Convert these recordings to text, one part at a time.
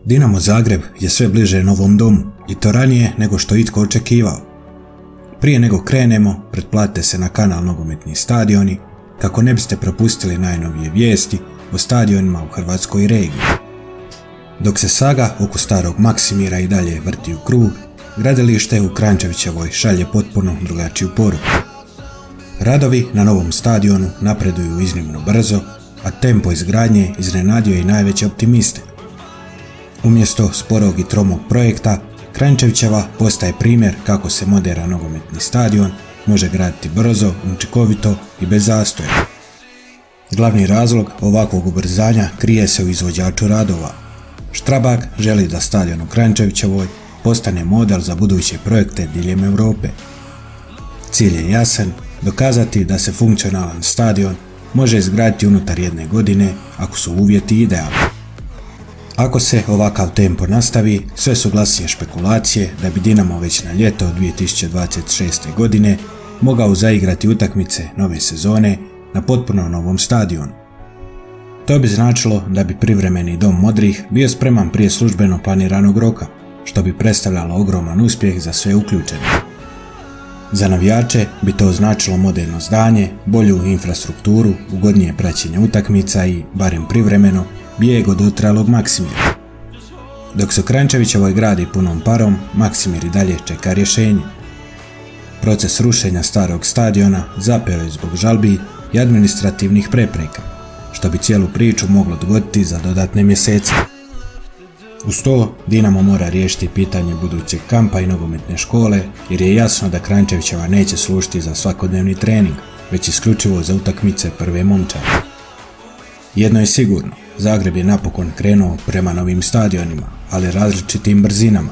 Dinamo Zagreb je sve bliže novom domu i to ranije nego što itko očekivao. Prije nego krenemo, pretplatite se na kanal Nogometni stadioni kako ne biste propustili najnovije vijesti o stadionima u Hrvatskoj regiji. Dok se saga oko starog Maksimira i dalje vrti u krug, gradilište u Kranjčevićevoj šalje potpuno drugačiju poruku. Radovi na novom stadionu napreduju iznimno brzo, a tempo izgradnje iznenadio je i najveće optimiste. Umjesto sporog i tromog projekta, Kranjčevićeva postaje primjer kako se moderan nogometni stadion može graditi brzo, učinkovito i bez zastoja. Glavni razlog ovakvog ubrzanja krije se u izvođaču radova. Strabag želi da stadion u Kranjčevićevoj postane model za buduće projekte diljem Europe. Cilj je jasan, dokazati da se funkcionalan stadion može izgraditi unutar jedne godine ako su uvjeti idealni. Ako se ovakav tempo nastavi, sve su glasnije špekulacije da bi Dinamo već na ljeto 2026. godine mogao zaigrati utakmice nove sezone na potpuno novom stadionu. To bi značilo da bi privremeni dom modrih bio spreman prije službeno planiranog roka, što bi predstavljalo ogroman uspjeh za sve uključene. Za navijače bi to značilo moderno zdanje, bolju infrastrukturu, ugodnije praćenje utakmica i, barem privremeno, bijeg od dotralog Maksimira. Dok se Kranjčevićevoj gradi punom parom, Maksimir i dalje čeka rješenje. Proces rušenja starog stadiona zapeo je zbog žalbi i administrativnih prepreka, što bi cijelu priču moglo dogoditi za dodatne mjesece. Uz to, Dinamo mora riješiti pitanje budućeg kampa i nogometne škole, jer je jasno da Kranjčevićeva neće služiti za svakodnevni trening, već isključivo za utakmice prve momčadi. Jedno je sigurno, Zagreb je napokon krenuo prema novim stadionima, ali različitim brzinama.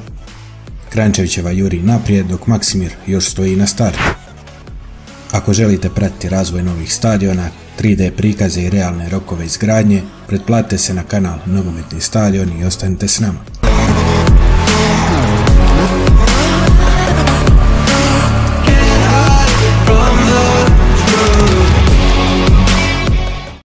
Kranjčevićeva juri naprijed dok Maksimir još stoji na startu. Ako želite pratiti razvoj novih stadiona, 3D prikaze i realne rokove izgradnje, pretplatite se na kanal Nogometni stadion i ostanite s nama.